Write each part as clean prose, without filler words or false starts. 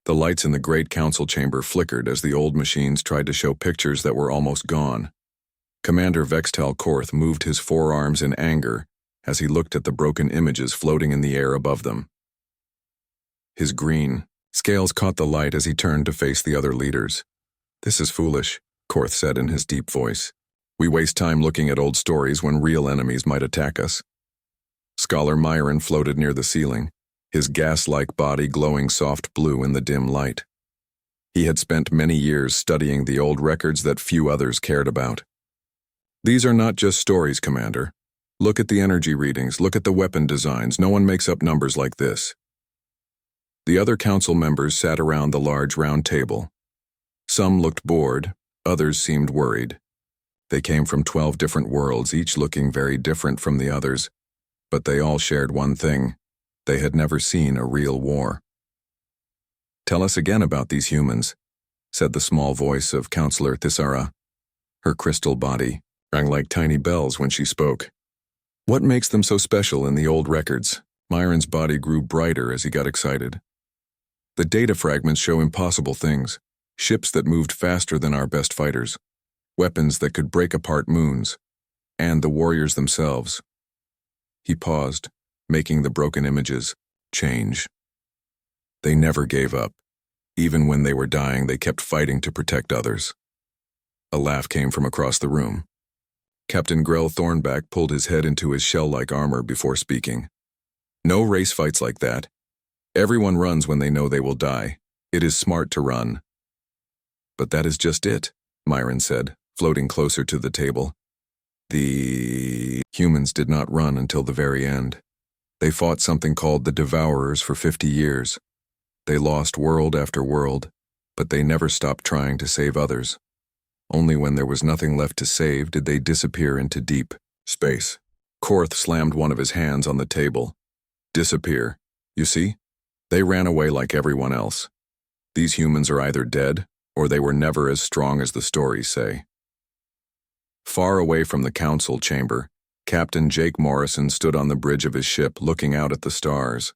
The lights in the great council chamber flickered as the old machines tried to show pictures that were almost gone. Commander Vextel Korth moved his forearms in anger as he looked at the broken images floating in the air above them. His green scales caught the light as he turned to face the other leaders. "This is foolish," Korth said in his deep voice. "We waste time looking at old stories when real enemies might attack us." Scholar Myron floated near the ceiling, his gas-like body glowing soft blue in the dim light. He had spent many years studying the old records that few others cared about. "These are not just stories, Commander. Look at the energy readings, look at the weapon designs. No one makes up numbers like this." The other council members sat around the large round table. Some looked bored, others seemed worried. They came from 12 different worlds, each looking very different from the others, but they all shared one thing: they had never seen a real war. "Tell us again about these humans," said the small voice of Counselor Thisara. Her crystal body rang like tiny bells when she spoke. "What makes them so special in the old records?" Myron's body grew brighter as he got excited. "The data fragments show impossible things. Ships that moved faster than our best fighters. Weapons that could break apart moons. And the warriors themselves." He paused, making the broken images change. They never gave up. Even when they were dying, they kept fighting to protect others. A laugh came from across the room. Captain Grell Thornback pulled his head into his shell-like armor before speaking. "No race fights like that. Everyone runs when they know they will die. It is smart to run." "But that is just it," Myron said, floating closer to the table. "The humans did not run until the very end. They fought something called the Devourers for 50 years. They lost world after world, but they never stopped trying to save others. Only when there was nothing left to save did they disappear into deep space." Korth slammed one of his hands on the table. "Disappear. You see? They ran away like everyone else. These humans are either dead, or they were never as strong as the stories say." Far away from the council chamber, Captain Jake Morrison stood on the bridge of his ship looking out at the stars.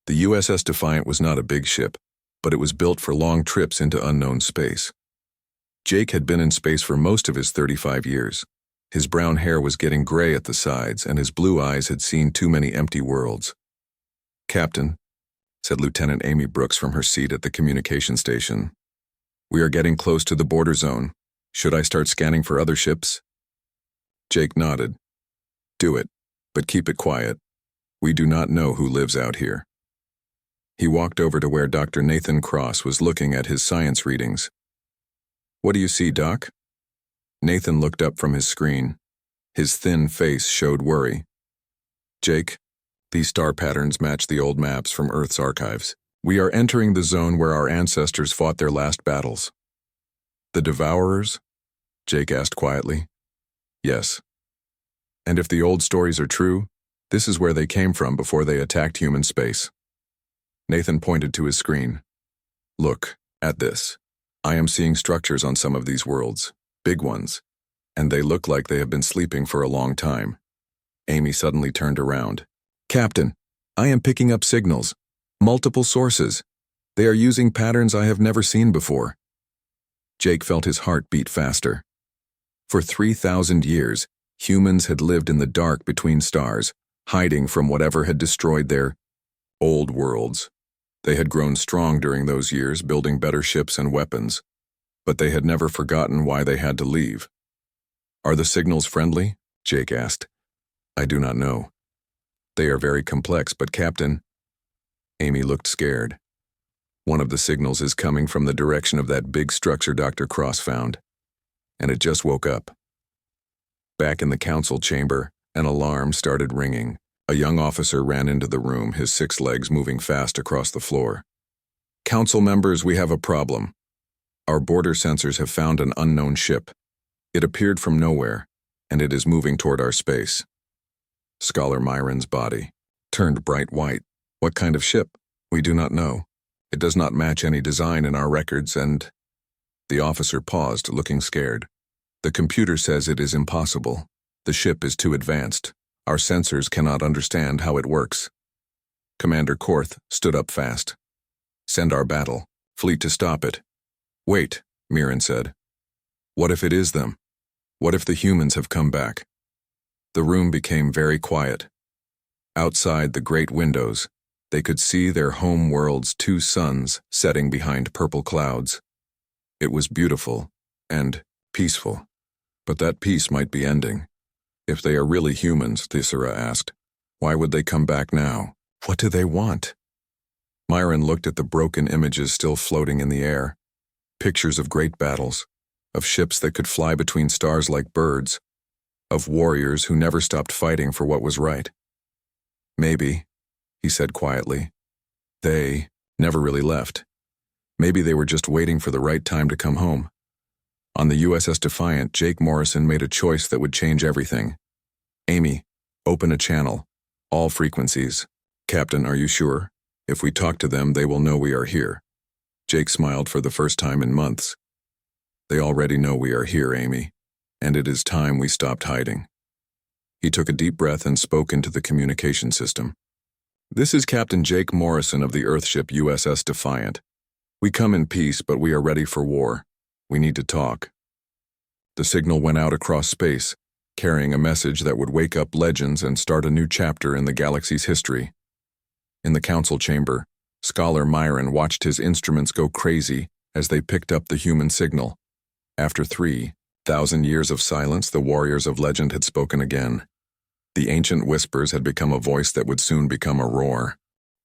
The USS Defiant was not a big ship, but it was built for long trips into unknown space. Jake had been in space for most of his 35 years. His brown hair was getting gray at the sides, and his blue eyes had seen too many empty worlds. "Captain," said Lieutenant Amy Brooks from her seat at the communication station, "we are getting close to the border zone. Should I start scanning for other ships?" Jake nodded. "Do it, but keep it quiet. We do not know who lives out here." He walked over to where Dr. Nathan Cross was looking at his science readings. "What do you see, Doc?" Nathan looked up from his screen. His thin face showed worry. "Jake, these star patterns match the old maps from Earth's archives. We are entering the zone where our ancestors fought their last battles." "The Devourers?" Jake asked quietly. "Yes. And if the old stories are true, this is where they came from before they attacked human space." Nathan pointed to his screen. "Look at this. I am seeing structures on some of these worlds, big ones, and they look like they have been sleeping for a long time." Amy suddenly turned around. "Captain, I am picking up signals. Multiple sources. They are using patterns I have never seen before." Jake felt his heart beat faster. For 3,000 years, humans had lived in the dark between stars, hiding from whatever had destroyed their old worlds. They had grown strong during those years, building better ships and weapons, but they had never forgotten why they had to leave. "Are the signals friendly?" Jake asked. "I do not know. They are very complex, but Captain..." Amy looked scared. "One of the signals is coming from the direction of that big structure Dr. Cross found, and it just woke up." Back in the council chamber, an alarm started ringing. A young officer ran into the room, his 6 legs moving fast across the floor. "Council members, we have a problem. Our border sensors have found an unknown ship. It appeared from nowhere, and it is moving toward our space." Scholar Myron's body turned bright white. "What kind of ship? We do not know. It does not match any design in our records, and..." The officer paused, looking scared. "The computer says it is impossible. The ship is too advanced. Our sensors cannot understand how it works." Commander Korth stood up fast. Send our battle fleet to stop it. Wait, Mirren said. What if it is them? What if the humans have come back? The room became very quiet. Outside the great windows, they could see their home world's two suns setting behind purple clouds. It was beautiful and peaceful, but that peace might be ending. If they are really humans, Thisera asked, why would they come back now? What do they want? Myron looked at the broken images still floating in the air. Pictures of great battles, of ships that could fly between stars like birds, of warriors who never stopped fighting for what was right. Maybe, he said quietly, they never really left. Maybe they were just waiting for the right time to come home. On the USS Defiant, Jake Morrison made a choice that would change everything. Amy, open a channel. All frequencies. Captain, are you sure? If we talk to them, they will know we are here. Jake smiled for the first time in months. They already know we are here, Amy, and it is time we stopped hiding. He took a deep breath and spoke into the communication system. This is Captain Jake Morrison of the Earthship USS Defiant. We come in peace, but we are ready for war. We need to talk. The signal went out across space, carrying a message that would wake up legends and start a new chapter in the galaxy's history. In the council chamber, Scholar Myron watched his instruments go crazy as they picked up the human signal. After 3,000 years of silence, the warriors of legend had spoken again. The ancient whispers had become a voice that would soon become a roar.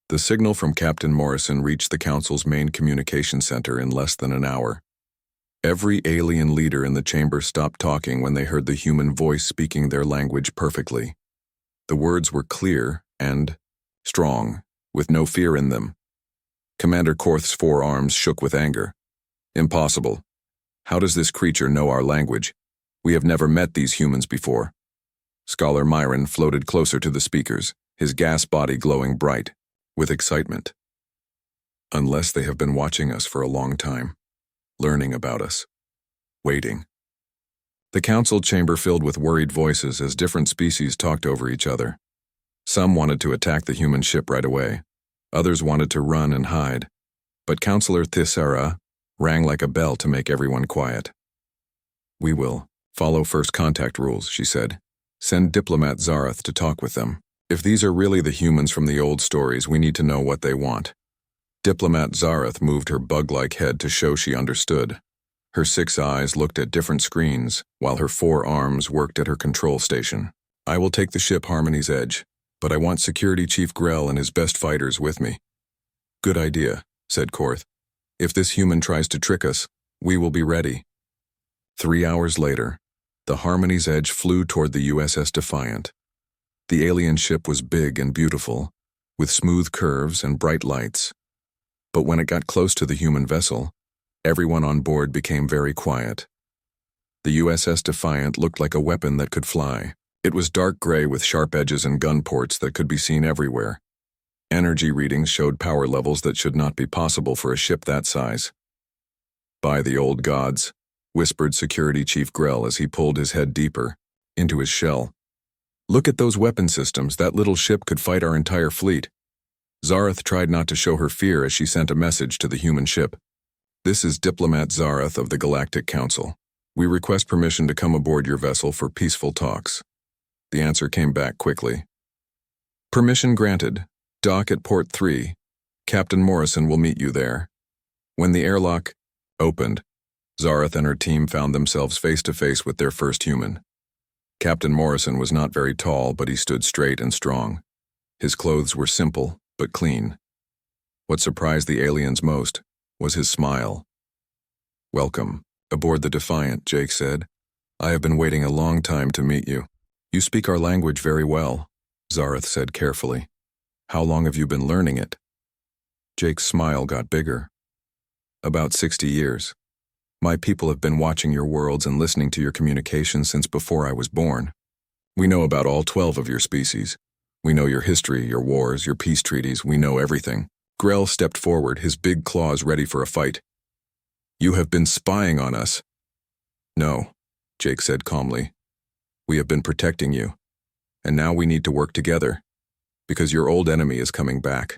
The signal from Captain Morrison reached the council's main communication center in less than an hour. Every alien leader in the chamber stopped talking when they heard the human voice speaking their language perfectly. The words were clear and strong, with no fear in them. Commander Korth's forearms shook with anger. Impossible. How does this creature know our language? We have never met these humans before. Scholar Myron floated closer to the speakers, his gas body glowing bright, with excitement. Unless they have been watching us for a long time, learning about us, waiting. The council chamber filled with worried voices as different species talked over each other. Some wanted to attack the human ship right away. Others wanted to run and hide. But Counselor Thisera rang like a bell to make everyone quiet. We will follow first contact rules, she said. Send diplomat Zarath to talk with them. If these are really the humans from the old stories, we need to know what they want. Diplomat Zarath moved her bug-like head to show she understood. Her 6 eyes looked at different screens, while her 4 arms worked at her control station. I will take the ship Harmony's Edge, but I want Security Chief Grell and his best fighters with me. Good idea, said Korth. If this human tries to trick us, we will be ready. 3 hours later, the Harmony's Edge flew toward the USS Defiant. The alien ship was big and beautiful, with smooth curves and bright lights. But when it got close to the human vessel, everyone on board became very quiet. The USS Defiant looked like a weapon that could fly. It was dark gray with sharp edges and gun ports that could be seen everywhere. Energy readings showed power levels that should not be possible for a ship that size. By the old gods, whispered Security Chief Grell as he pulled his head deeper into his shell. Look at those weapon systems. That little ship could fight our entire fleet. Zarath tried not to show her fear as she sent a message to the human ship. This is Diplomat Zarath of the Galactic Council. We request permission to come aboard your vessel for peaceful talks. The answer came back quickly. Permission granted. Dock at Port 3. Captain Morrison will meet you there. When the airlock opened, Zarath and her team found themselves face to face with their first human. Captain Morrison was not very tall, but he stood straight and strong. His clothes were simple, but clean. What surprised the aliens most was his smile. Welcome, aboard the Defiant, Jake said. I have been waiting a long time to meet you. You speak our language very well, Zarath said carefully. How long have you been learning it? Jake's smile got bigger. About 60 years. My people have been watching your worlds and listening to your communications since before I was born. We know about all 12 of your species. We know your history, your wars, your peace treaties. We know everything. Grell stepped forward, his big claws ready for a fight. You have been spying on us. No, Jake said calmly. We have been protecting you. And now we need to work together, because your old enemy is coming back.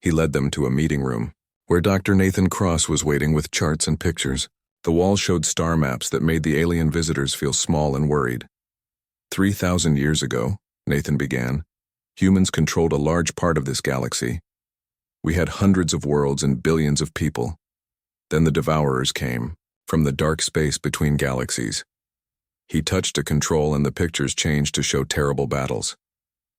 He led them to a meeting room, where Dr. Nathan Cross was waiting with charts and pictures. The walls showed star maps that made the alien visitors feel small and worried. 3,000 years ago, Nathan began, humans controlled a large part of this galaxy. We had hundreds of worlds and billions of people. Then the Devourers came, from the dark space between galaxies. He touched a control and the pictures changed to show terrible battles.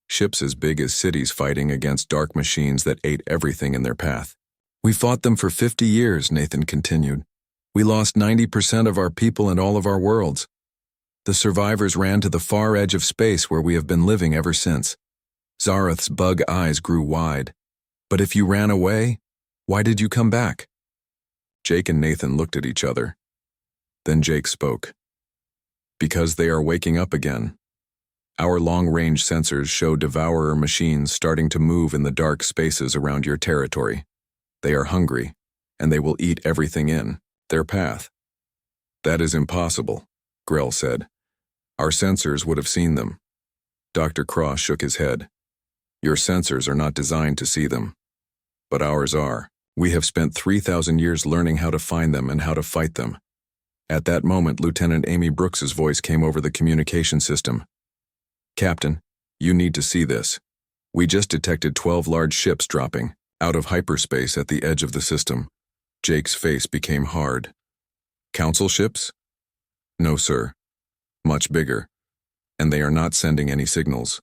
Ships as big as cities fighting against dark machines that ate everything in their path. We fought them for 50 years, Nathan continued. We lost 90% of our people and all of our worlds. The survivors ran to the far edge of space where we have been living ever since. Zareth's bug eyes grew wide. But if you ran away, why did you come back? Jake and Nathan looked at each other. Then Jake spoke. Because they are waking up again. Our long-range sensors show devourer machines starting to move in the dark spaces around your territory. They are hungry, and they will eat everything in their path. That is impossible, Grell said. Our sensors would have seen them. Dr. Cross shook his head. Your sensors are not designed to see them. But ours are. We have spent 3,000 years learning how to find them and how to fight them. At that moment, Lieutenant Amy Brooks's voice came over the communication system. Captain, you need to see this. We just detected 12 large ships dropping out of hyperspace at the edge of the system. Jake's face became hard. Council ships? No, sir. Much bigger. And they are not sending any signals.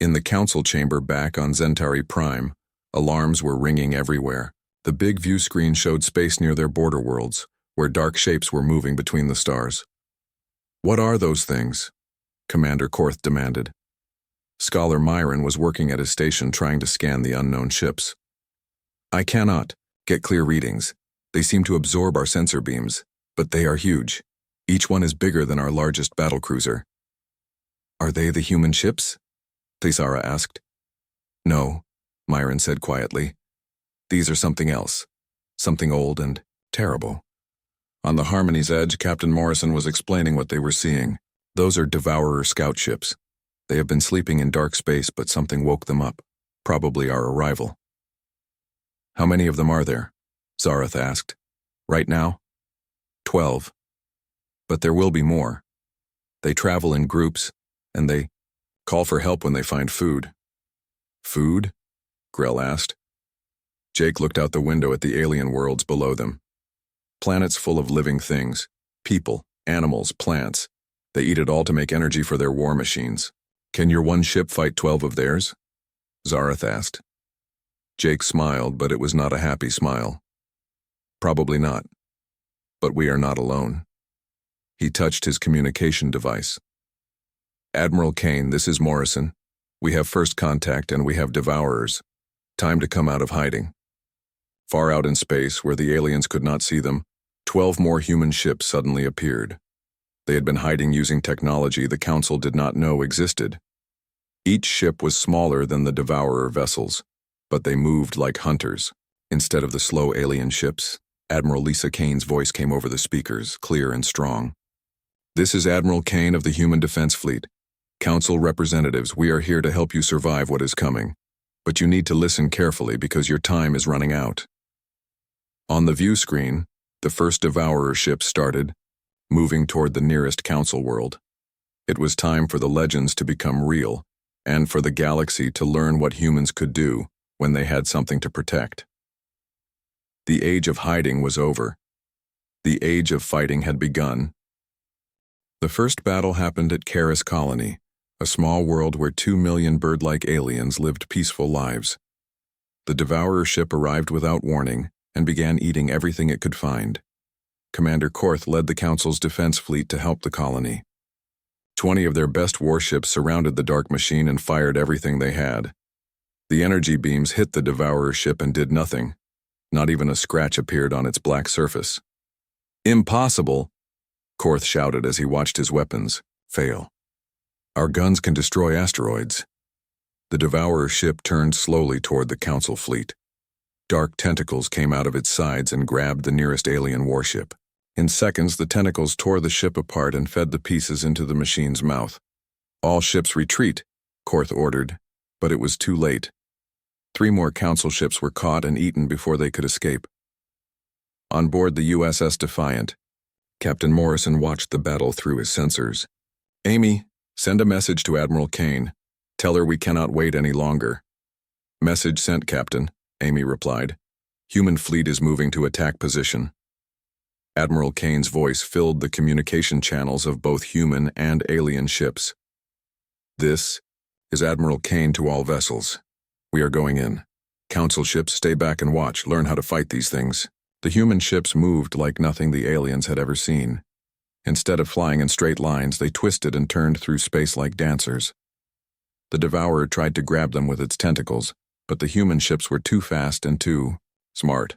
In the council chamber back on Zentari Prime, alarms were ringing everywhere. The big view screen showed space near their border worlds, where dark shapes were moving between the stars. What are those things? Commander Korth demanded. Scholar Myron was working at his station trying to scan the unknown ships. I cannot get clear readings. They seem to absorb our sensor beams, but they are huge. Each one is bigger than our largest battlecruiser. Are they the human ships? Thaisara asked. No, Myron said quietly. These are something else. Something old and terrible. On the Harmony's edge, Captain Morrison was explaining what they were seeing. Those are Devourer scout ships. They have been sleeping in dark space, but something woke them up. Probably our arrival. How many of them are there? Zareth asked. Right now? 12. But there will be more. They travel in groups, and they call for help when they find food. Food? Grell asked. Jake looked out the window at the alien worlds below them. Planets full of living things. People, animals, plants. They eat it all to make energy for their war machines. Can your one ship fight 12 of theirs? Zareth asked. Jake smiled, but it was not a happy smile. Probably not. But we are not alone. He touched his communication device. Admiral Kane, this is Morrison. We have first contact and we have Devourers. Time to come out of hiding. Far out in space, where the aliens could not see them, 12 more human ships suddenly appeared. They had been hiding using technology the Council did not know existed. Each ship was smaller than the Devourer vessels, but they moved like hunters. Instead of the slow alien ships, Admiral Lisa Kane's voice came over the speakers, clear and strong. This is Admiral Kane of the Human Defense Fleet. Council representatives, we are here to help you survive what is coming. But you need to listen carefully because your time is running out. On the view screen, the first Devourer ship started, moving toward the nearest Council world. It was time for the legends to become real, and for the galaxy to learn what humans could do when they had something to protect. The age of hiding was over. The age of fighting had begun. The first battle happened at Karis Colony, a small world where 2 million bird-like aliens lived peaceful lives. The Devourer ship arrived without warning and began eating everything it could find. Commander Korth led the Council's defense fleet to help the colony. 20 of their best warships surrounded the dark machine and fired everything they had. The energy beams hit the Devourer ship and did nothing. Not even a scratch appeared on its black surface. Impossible! Korth shouted as he watched his weapons fail. Our guns can destroy asteroids. The Devourer ship turned slowly toward the Council fleet. Dark tentacles came out of its sides and grabbed the nearest alien warship. In seconds, the tentacles tore the ship apart and fed the pieces into the machine's mouth. All ships retreat, Korth ordered, but it was too late. 3 more council ships were caught and eaten before they could escape. On board the USS Defiant, Captain Morrison watched the battle through his sensors. "Amy, send a message to Admiral Kane. Tell her we cannot wait any longer." "Message sent, Captain," Amy replied. "Human fleet is moving to attack position." Admiral Kane's voice filled the communication channels of both human and alien ships. "This is Admiral Kane to all vessels. We are going in. Council ships, stay back and watch, learn how to fight these things." The human ships moved like nothing the aliens had ever seen. Instead of flying in straight lines, they twisted and turned through space like dancers. The Devourer tried to grab them with its tentacles, but the human ships were too fast and too smart.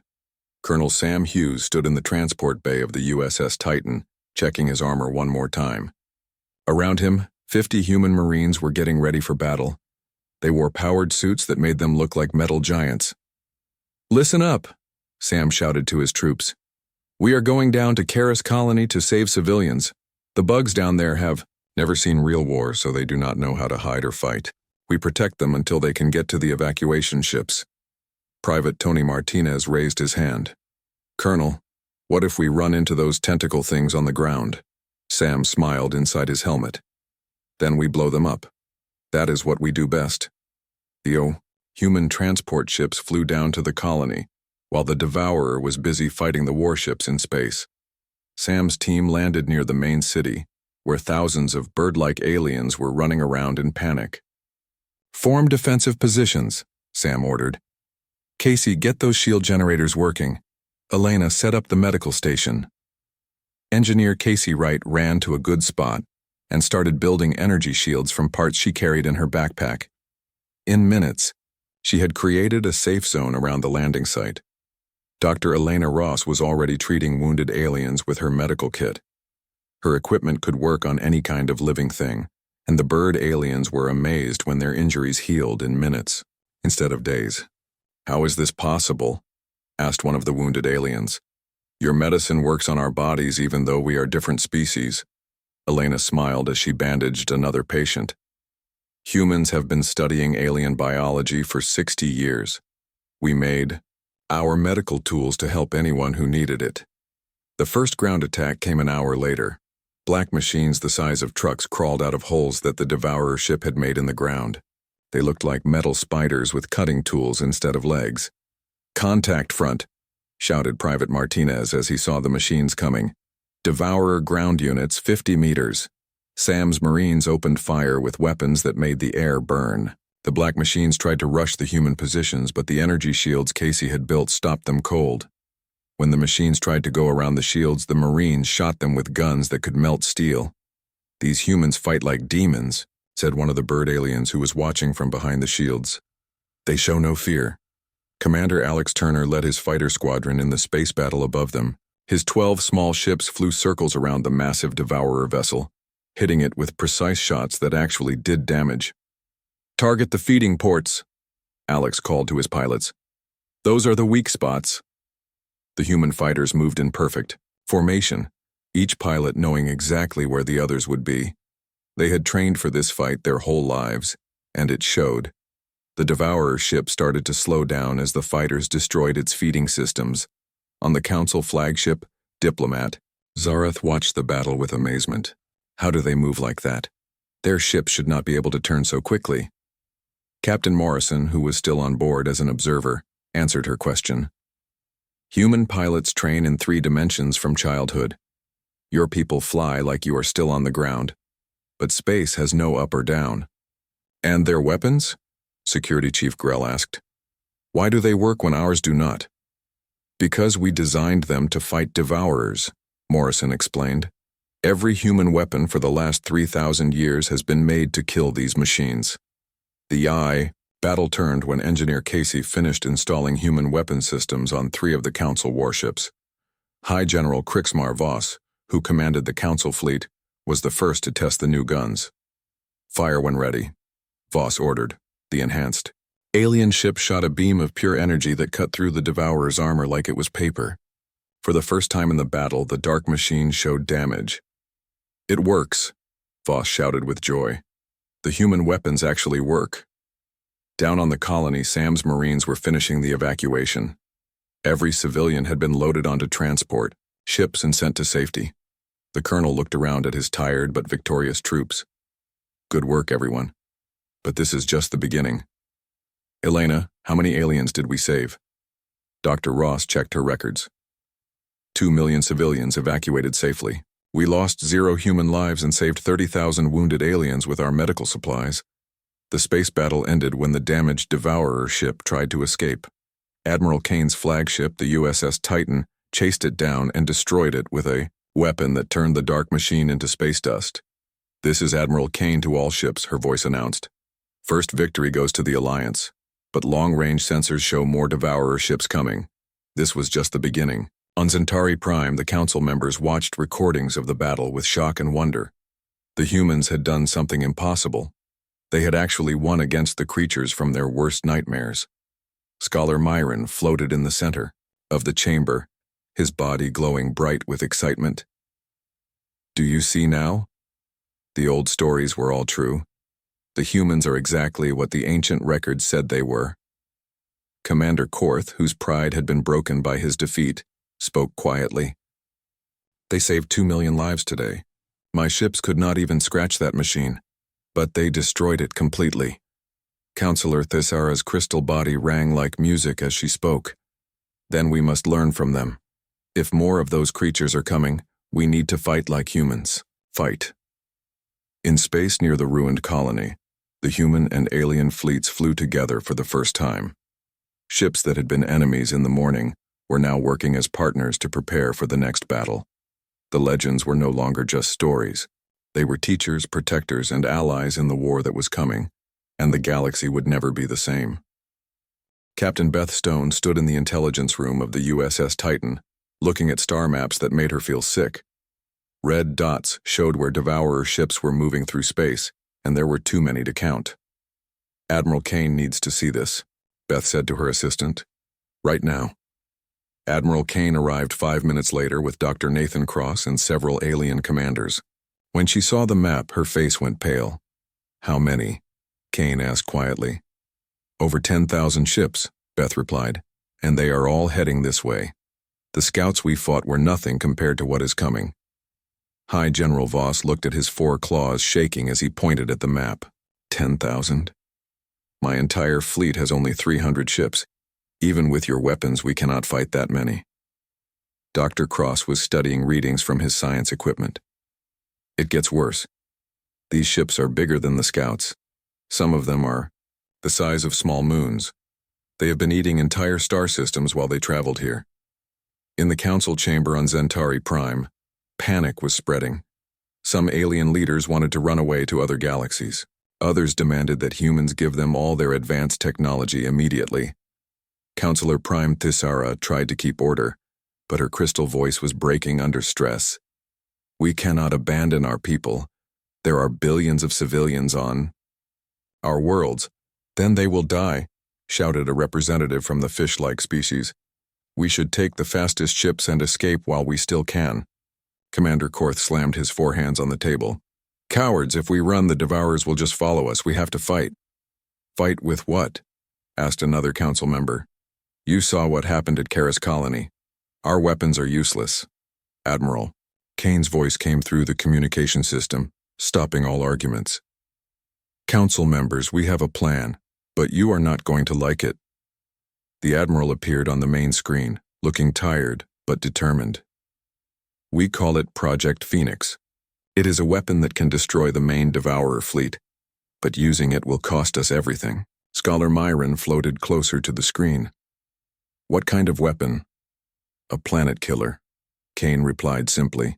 Colonel Sam Hughes stood in the transport bay of the USS Titan, checking his armor one more time. Around him, 50 human Marines were getting ready for battle. They wore powered suits that made them look like metal giants. "Listen up," Sam shouted to his troops. "We are going down to Karis Colony to save civilians. The bugs down there have never seen real war, so they do not know how to hide or fight. We protect them until they can get to the evacuation ships." Private Tony Martinez raised his hand. "Colonel, what if we run into those tentacle things on the ground?" Sam smiled inside his helmet. "Then we blow them up. That is what we do best." The human transport ships flew down to the colony, while the Devourer was busy fighting the warships in space. Sam's team landed near the main city, where thousands of bird-like aliens were running around in panic. "Form defensive positions," Sam ordered. "Casey, get those shield generators working. Elena, set up the medical station." Engineer Casey Wright ran to a good spot and started building energy shields from parts she carried in her backpack. In minutes, she had created a safe zone around the landing site. Dr. Elena Ross was already treating wounded aliens with her medical kit. Her equipment could work on any kind of living thing, and the bird aliens were amazed when their injuries healed in minutes, instead of days. "How is this possible?" asked one of the wounded aliens. "Your medicine works on our bodies even though we are different species." Elena smiled as she bandaged another patient. "Humans have been studying alien biology for 60 years. We made our medical tools to help anyone who needed it." The first ground attack came an hour later. Black machines the size of trucks crawled out of holes that the Devourer ship had made in the ground. They looked like metal spiders with cutting tools instead of legs. "Contact front," shouted Private Martinez as he saw the machines coming. "Devourer ground units 50 meters. Sam's Marines opened fire with weapons that made the air burn. The black machines tried to rush the human positions, but the energy shields Casey had built stopped them cold. When the machines tried to go around the shields, the Marines shot them with guns that could melt steel. "These humans fight like demons," said one of the bird aliens who was watching from behind the shields. "They show no fear." Commander Alex Turner led his fighter squadron in the space battle above them. His 12 small ships flew circles around the massive Devourer vessel, hitting it with precise shots that actually did damage. "Target the feeding ports," Alex called to his pilots. "Those are the weak spots." The human fighters moved in perfect formation, each pilot knowing exactly where the others would be. They had trained for this fight their whole lives, and it showed. The Devourer ship started to slow down as the fighters destroyed its feeding systems. On the Council flagship, Diplomat, Zareth watched the battle with amazement. How do they move like that? Their ship should not be able to turn so quickly. Captain Morrison, who was still on board as an observer, answered her question. "Human pilots train in 3 dimensions from childhood. Your people fly like you are still on the ground. But space has no up or down." "And their weapons?" Security Chief Grell asked. "Why do they work when ours do not?" "Because we designed them to fight Devourers," Morrison explained. "Every human weapon for the last 3,000 years has been made to kill these machines." The battle turned when Engineer Casey finished installing human weapon systems on 3 of the Council warships. High General Krixmar Voss, who commanded the Council fleet, was the first to test the new guns. "Fire when ready," Voss ordered. The enhanced alien ship shot a beam of pure energy that cut through the Devourer's armor like it was paper. For the first time in the battle, the dark machine showed damage. "It works," Voss shouted with joy. "The human weapons actually work." Down on the colony, Sam's Marines were finishing the evacuation. Every civilian had been loaded onto transport, ships, and sent to safety. The colonel looked around at his tired but victorious troops. Good work, everyone. But this is just the beginning. Elena, how many aliens did we save? Dr. Ross checked her records. 2 million civilians evacuated safely. We lost 0 human lives and saved 30,000 wounded aliens with our medical supplies. The space battle ended when the damaged Devourer ship tried to escape. Admiral Kane's flagship, the USS Titan, chased it down and destroyed it with a weapon that turned the dark machine into space dust. This is Admiral Kane to all ships, her voice announced. First victory goes to the Alliance, but long-range sensors show more Devourer ships coming. This was just the beginning. On Centauri Prime, the council members watched recordings of the battle with shock and wonder. The humans had done something impossible. They had actually won against the creatures from their worst nightmares. Scholar Myron floated in the center of the chamber, his body glowing bright with excitement. Do you see now? The old stories were all true. The humans are exactly what the ancient records said they were. Commander Korth, whose pride had been broken by his defeat, spoke quietly. They saved 2 million lives today. My ships could not even scratch that machine, but they destroyed it completely. Counselor Thesara's crystal body rang like music as she spoke. Then we must learn from them. If more of those creatures are coming, we need to fight like humans. Fight. In space near the ruined colony, the human and alien fleets flew together for the first time. Ships that had been enemies in the morning were now working as partners to prepare for the next battle. The legends were no longer just stories. They were teachers, protectors, and allies in the war that was coming, and the galaxy would never be the same. Captain Beth Stone stood in the intelligence room of the USS Titan, looking at star maps that made her feel sick. Red dots showed where Devourer ships were moving through space, and there were too many to count. Admiral Kane needs to see this, Beth said to her assistant. Right now. Admiral Kane arrived 5 minutes later with Dr. Nathan Cross and several alien commanders. When she saw the map, her face went pale. How many? Kane asked quietly. Over 10,000 ships, Beth replied, and they are all heading this way. The scouts we fought were nothing compared to what is coming. High General Voss looked at his 4 claws shaking as he pointed at the map. 10,000? My entire fleet has only 300 ships. Even with your weapons, we cannot fight that many. Dr. Cross was studying readings from his science equipment. It gets worse. These ships are bigger than the scouts. Some of them are the size of small moons. They have been eating entire star systems while they traveled here. In the council chamber on Centauri Prime, panic was spreading. Some alien leaders wanted to run away to other galaxies. Others demanded that humans give them all their advanced technology immediately. Counselor Prime Thesara tried to keep order, but her crystal voice was breaking under stress. We cannot abandon our people. There are billions of civilians on our worlds. Then they will die, shouted a representative from the fish-like species. We should take the fastest ships and escape while we still can. Commander Korth slammed his 4 hands on the table. Cowards, if we run, the Devourers will just follow us. We have to fight. Fight with what? Asked another council member. You saw what happened at Karis Colony. Our weapons are useless. Admiral. Kane's voice came through the communication system, stopping all arguments. Council members, we have a plan, but you are not going to like it. The Admiral appeared on the main screen, looking tired but determined. We call it Project Phoenix. It is a weapon that can destroy the main Devourer fleet, but using it will cost us everything. Scholar Myron floated closer to the screen. What kind of weapon? A planet killer, Kane replied simply.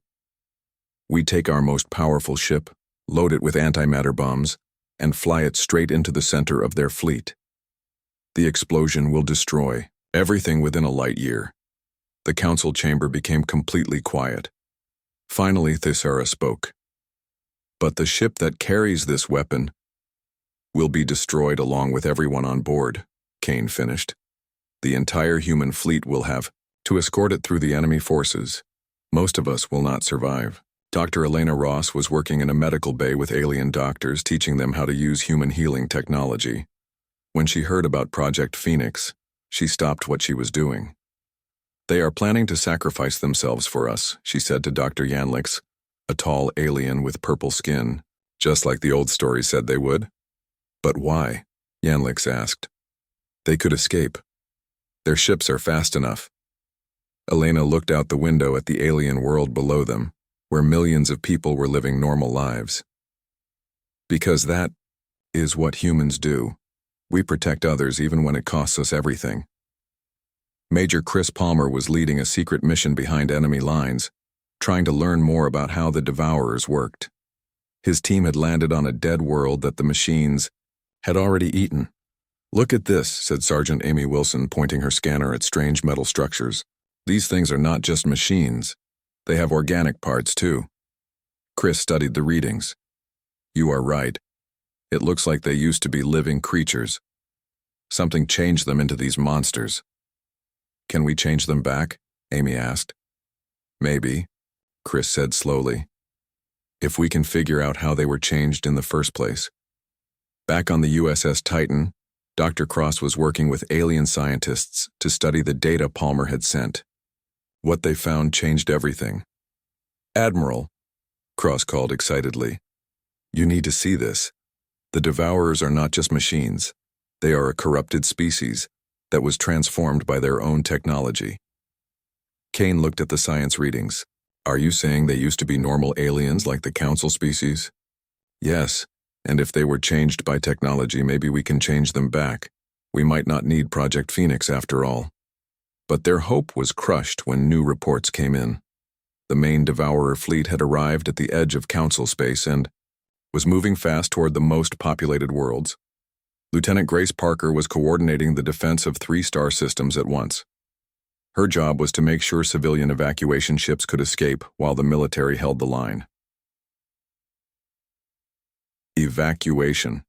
We take our most powerful ship, load it with antimatter bombs, and fly it straight into the center of their fleet. The explosion will destroy everything within a light year. The council chamber became completely quiet. Finally, Thesara spoke. But the ship that carries this weapon will be destroyed along with everyone on board, Kane finished. The entire human fleet will have to escort it through the enemy forces. Most of us will not survive. Dr. Elena Ross was working in a medical bay with alien doctors, teaching them how to use human healing technology. When she heard about Project Phoenix, she stopped what she was doing. "They are planning to sacrifice themselves for us," she said to Dr. Yanlix, a tall alien with purple skin, just like the old story said they would. "But why?" Yanlix asked. "They could escape. Their ships are fast enough." Elena looked out the window at the alien world below them, where millions of people were living normal lives. "Because that is what humans do. We protect others even when it costs us everything." Major Chris Palmer was leading a secret mission behind enemy lines, trying to learn more about how the Devourers worked. His team had landed on a dead world that the machines had already eaten. "Look at this," said Sergeant Amy Wilson, pointing her scanner at strange metal structures. "These things are not just machines. They have organic parts, too." Chris studied the readings. "You are right. It looks like they used to be living creatures. Something changed them into these monsters." "Can we change them back?" Amy asked. "Maybe," Chris said slowly. "If we can figure out how they were changed in the first place." Back on the USS Titan, Dr. Cross was working with alien scientists to study the data Palmer had sent. What they found changed everything. "Admiral," Cross called excitedly, "you need to see this. The Devourers are not just machines. They are a corrupted species that was transformed by their own technology." Kane looked at the science readings. "Are you saying they used to be normal aliens like the Council species?" "Yes, and if they were changed by technology, maybe we can change them back. We might not need Project Phoenix after all." But their hope was crushed when new reports came in. The main Devourer fleet had arrived at the edge of Council space and was moving fast toward the most populated worlds. Lieutenant Grace Parker was coordinating the defense of 3 star systems at once. Her job was to make sure civilian evacuation ships could escape while the military held the line. Evacuation.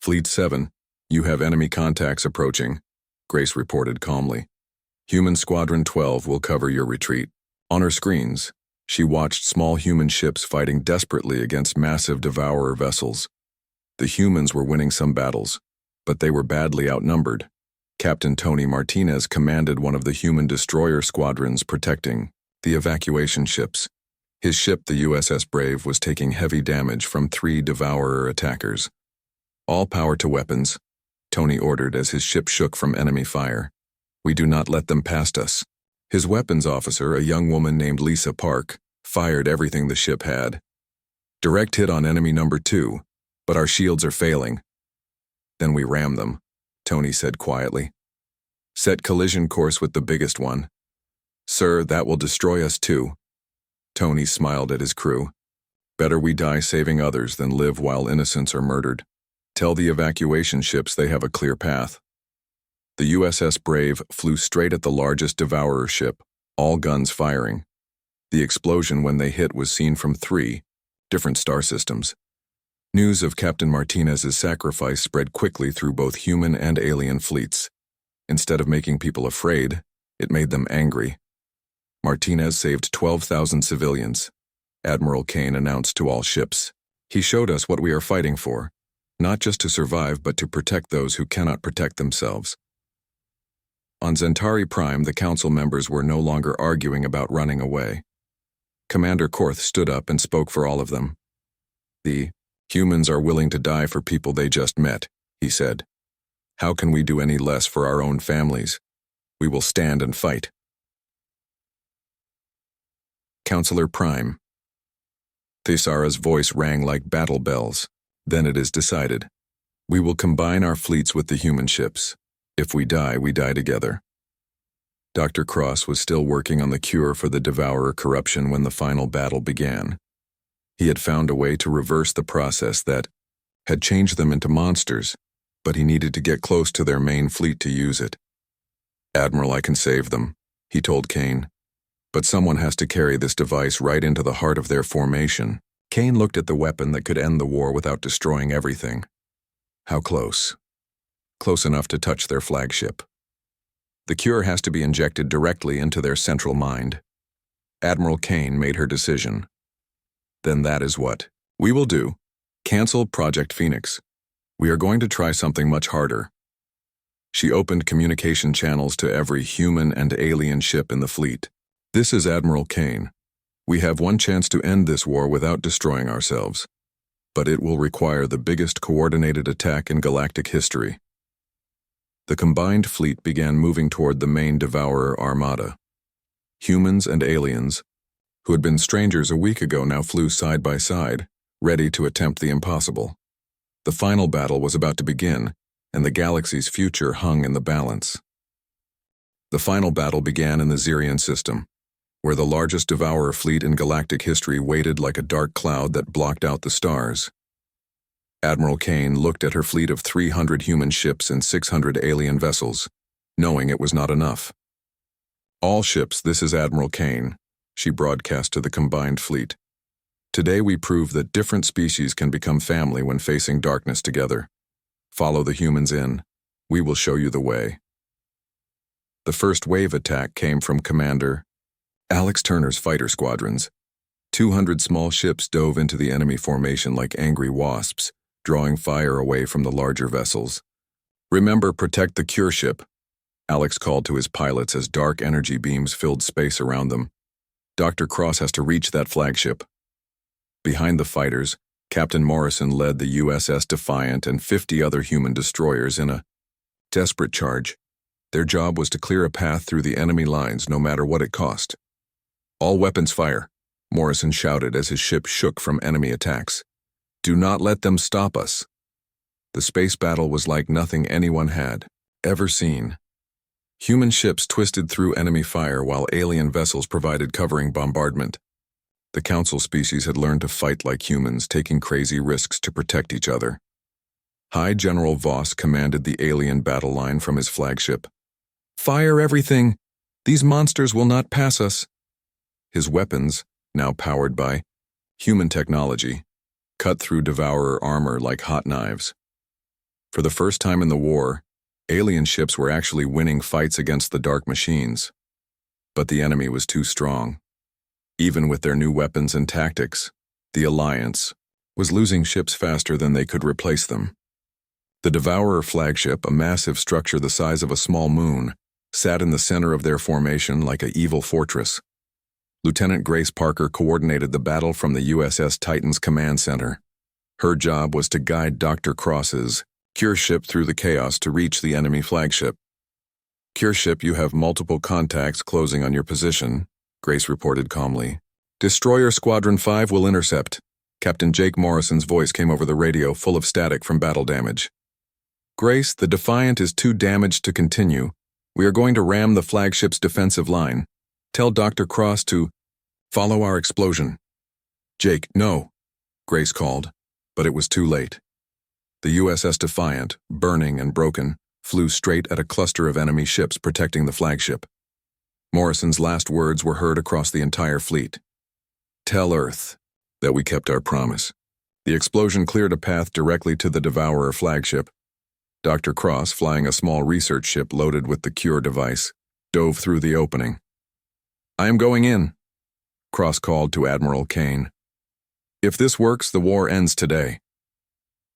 "Fleet 7, you have enemy contacts approaching," Grace reported calmly. "Human Squadron 12 will cover your retreat." On her screens, she watched small human ships fighting desperately against massive Devourer vessels. The humans were winning some battles, but they were badly outnumbered. Captain Tony Martinez commanded one of the human destroyer squadrons protecting the evacuation ships. His ship, the USS Brave, was taking heavy damage from 3 Devourer attackers. "All power to weapons," Tony ordered as his ship shook from enemy fire. "We do not let them past us." His weapons officer, a young woman named Lisa Park, fired everything the ship had. "Direct hit on enemy number 2, but our shields are failing." "Then we ram them," Tony said quietly. "Set collision course with the biggest one." "Sir, that will destroy us too." Tony smiled at his crew. "Better we die saving others than live while innocents are murdered. Tell the evacuation ships they have a clear path." The USS Brave flew straight at the largest Devourer ship, all guns firing. The explosion when they hit was seen from 3 different star systems. News of Captain Martinez's sacrifice spread quickly through both human and alien fleets. Instead of making people afraid, it made them angry. "Martinez saved 12,000 civilians," Admiral Kane announced to all ships. "He showed us what we are fighting for, not just to survive but to protect those who cannot protect themselves." On Zentari Prime, the council members were no longer arguing about running away. Commander Korth stood up and spoke for all of them. "The humans are willing to die for people they just met," he said. "How can we do any less for our own families? We will stand and fight." Counselor Prime. Thesara's voice rang like battle bells. "Then it is decided. We will combine our fleets with the human ships. If we die together." Dr. Cross was still working on the cure for the Devourer corruption when the final battle began. He had found a way to reverse the process that had changed them into monsters, but he needed to get close to their main fleet to use it. "Admiral, I can save them," he told Kane. "But someone has to carry this device right into the heart of their formation." Kane looked at the weapon that could end the war without destroying everything. "How close?" "Close enough to touch their flagship. The cure has to be injected directly into their central mind." Admiral Kane made her decision. "Then that is what we will do. Cancel Project Phoenix. We are going to try something much harder. She opened communication channels to every human and alien ship in the fleet. This is Admiral Kane. We have one chance to end this war without destroying ourselves. But it will require the biggest coordinated attack in galactic history. The combined fleet began moving toward the main Devourer armada. Humans and aliens, who had been strangers a week ago, now flew side by side, ready to attempt the impossible. The final battle was about to begin, and the galaxy's future hung in the balance. The final battle began in the Zirian system, where the largest Devourer fleet in galactic history waited like a dark cloud that blocked out the stars. Admiral Kane looked at her fleet of 300 human ships and 600 alien vessels, knowing it was not enough. "All ships, this is Admiral Kane," she broadcast to the combined fleet. "Today we prove that different species can become family when facing darkness together. Follow the humans in. We will show you the way." The first wave attack came from Commander Alex Turner's fighter squadrons. 200 small ships dove into the enemy formation like angry wasps, drawing fire away from the larger vessels. "Remember, protect the cure ship," Alex called to his pilots as dark energy beams filled space around them. "Dr. Cross has to reach that flagship." Behind the fighters, Captain Morrison led the USS Defiant and 50 other human destroyers in a desperate charge. Their job was to clear a path through the enemy lines no matter what it cost. "All weapons fire," Morrison shouted as his ship shook from enemy attacks. "Do not let them stop us." The space battle was like nothing anyone had ever seen. Human ships twisted through enemy fire while alien vessels provided covering bombardment. The Council species had learned to fight like humans, taking crazy risks to protect each other. High General Voss commanded the alien battle line from his flagship. "Fire everything! These monsters will not pass us." His weapons, now powered by human technology, cut through Devourer armor like hot knives. For the first time in the war, alien ships were actually winning fights against the dark machines. But the enemy was too strong. Even with their new weapons and tactics, the Alliance was losing ships faster than they could replace them. The Devourer flagship, a massive structure the size of a small moon, sat in the center of their formation like an evil fortress. Lieutenant Grace Parker coordinated the battle from the USS Titan's command center. Her job was to guide Dr. Cross's cure ship through the chaos to reach the enemy flagship. "Cure ship, you have multiple contacts closing on your position," Grace reported calmly. "Destroyer Squadron 5 will intercept." Captain Jake Morrison's voice came over the radio, full of static from battle damage. "Grace, the Defiant is too damaged to continue. We are going to ram the flagship's defensive line. Tell Dr. Cross to follow our explosion." "Jake, no," Grace called, but it was too late. The USS Defiant, burning and broken, flew straight at a cluster of enemy ships protecting the flagship. Morrison's last words were heard across the entire fleet. "Tell Earth that we kept our promise." The explosion cleared a path directly to the Devourer flagship. Dr. Cross, flying a small research ship loaded with the cure device, dove through the opening. "I am going in," Cross called to Admiral Kane. "If this works, the war ends today."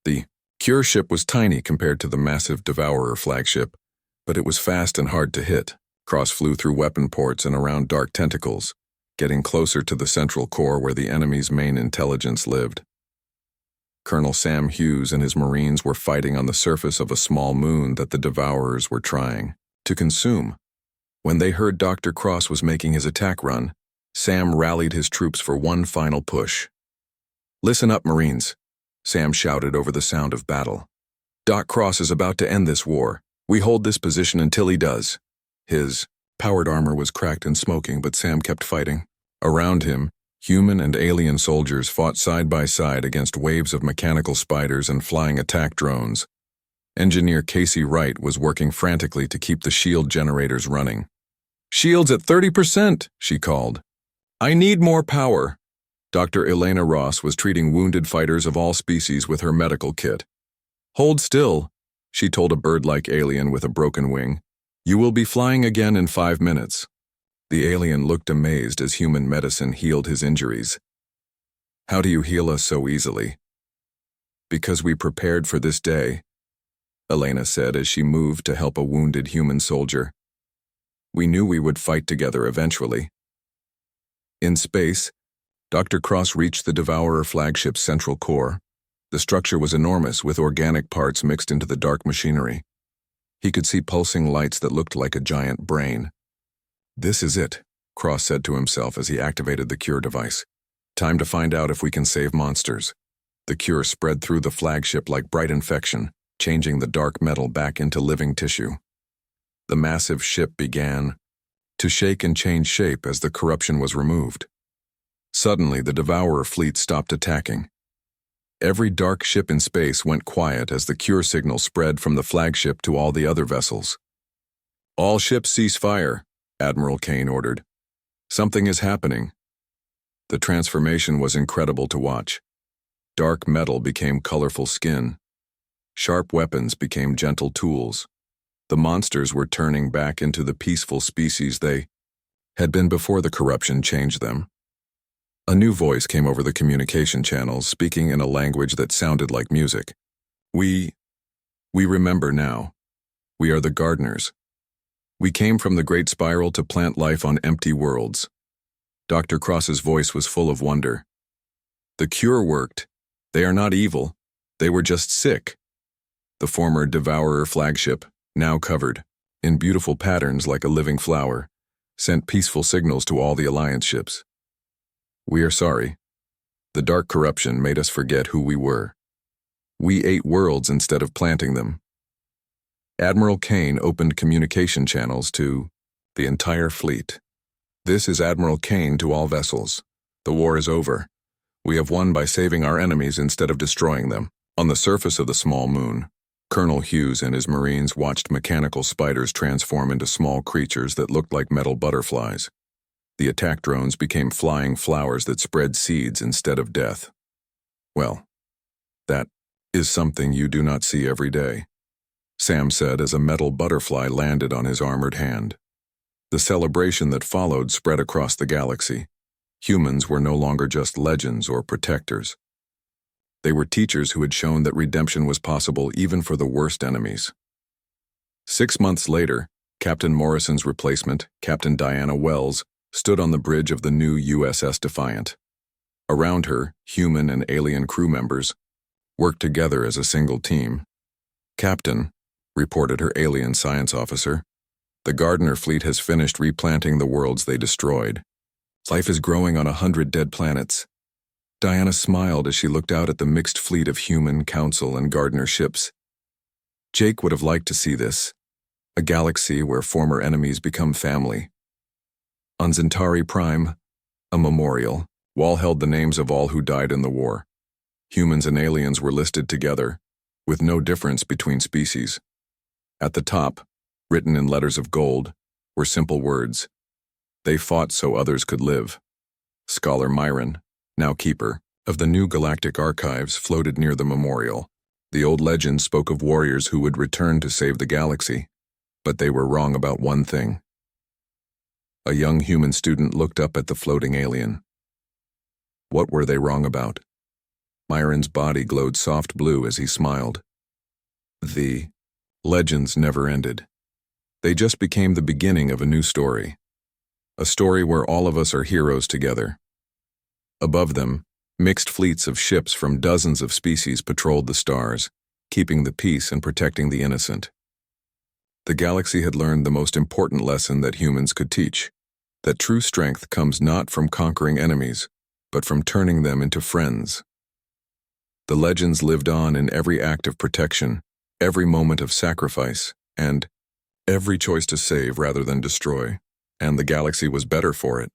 The cure ship was tiny compared to the massive Devourer flagship, but it was fast and hard to hit. Cross flew through weapon ports and around dark tentacles, getting closer to the central core where the enemy's main intelligence lived. Colonel Sam Hughes and his Marines were fighting on the surface of a small moon that the Devourers were trying to consume. When they heard Dr. Cross was making his attack run, Sam rallied his troops for one final push. "Listen up, Marines," Sam shouted over the sound of battle. "Doc Cross is about to end this war. We hold this position until he does." His powered armor was cracked and smoking, but Sam kept fighting. Around him, human and alien soldiers fought side by side against waves of mechanical spiders and flying attack drones. Engineer Casey Wright was working frantically to keep the shield generators running. "Shields at 30%, she called. "I need more power." Dr. Elena Ross was treating wounded fighters of all species with her medical kit. "Hold still," she told a bird-like alien with a broken wing. "You will be flying again in 5 minutes." The alien looked amazed as human medicine healed his injuries. "How do you heal us so easily?" Because we prepared for this day, Elena said as she moved to help a wounded human soldier. We knew we would fight together eventually. In space, Dr. Cross reached the Devourer flagship's central core. The structure was enormous, with organic parts mixed into the dark machinery. He could see pulsing lights that looked like a giant brain. This is it, Cross said to himself as he activated the cure device. Time to find out if we can save monsters. The cure spread through the flagship like bright infection, changing the dark metal back into living tissue. The massive ship began to shake and change shape as the corruption was removed. Suddenly, the Devourer fleet stopped attacking. Every dark ship in space went quiet as the cure signal spread from the flagship to all the other vessels. All ships cease fire, Admiral Kane ordered. Something is happening. The transformation was incredible to watch. Dark metal became colorful skin. Sharp weapons became gentle tools. The monsters were turning back into the peaceful species they had been before the corruption changed them. A new voice came over the communication channels, speaking in a language that sounded like music. We remember now. We are the gardeners. We came from the Great Spiral to plant life on empty worlds. Dr. Cross's voice was full of wonder. The cure worked. They are not evil. They were just sick. The former Devourer flagship, now covered in beautiful patterns like a living flower, sent peaceful signals to all the Alliance ships. We are sorry. The dark corruption made us forget who we were. We ate worlds instead of planting them. Admiral Kane opened communication channels to the entire fleet. This is Admiral Kane to all vessels. The war is over. We have won by saving our enemies instead of destroying them. On the surface of the small moon, Colonel Hughes and his Marines watched mechanical spiders transform into small creatures that looked like metal butterflies. The attack drones became flying flowers that spread seeds instead of death. Well, that is something you do not see every day, Sam said as a metal butterfly landed on his armored hand. The celebration that followed spread across the galaxy. Humans were no longer just legends or protectors. They were teachers who had shown that redemption was possible even for the worst enemies. 6 months later, Captain Morrison's replacement, Captain Diana Wells, stood on the bridge of the new USS Defiant. Around her, human and alien crew members worked together as a single team. Captain, reported her alien science officer, the Gardener fleet has finished replanting the worlds they destroyed. Life is growing on 100 dead planets. Diana smiled as she looked out at the mixed fleet of human, council, and Gardener ships. Jake would have liked to see this, a galaxy where former enemies become family. On Zentari Prime, a memorial wall held the names of all who died in the war. Humans and aliens were listed together, with no difference between species. At the top, written in letters of gold, were simple words. They fought so others could live. Scholar Myron, now keeper of the new Galactic Archives, floated near the memorial. The old legend spoke of warriors who would return to save the galaxy, but they were wrong about one thing. A young human student looked up at the floating alien. What were they wrong about? Myron's body glowed soft blue as he smiled. The legends never ended. They just became the beginning of a new story. A story where all of us are heroes together. Above them, mixed fleets of ships from dozens of species patrolled the stars, keeping the peace and protecting the innocent. The galaxy had learned the most important lesson that humans could teach, that true strength comes not from conquering enemies, but from turning them into friends. The legends lived on in every act of protection, every moment of sacrifice, and every choice to save rather than destroy, and the galaxy was better for it.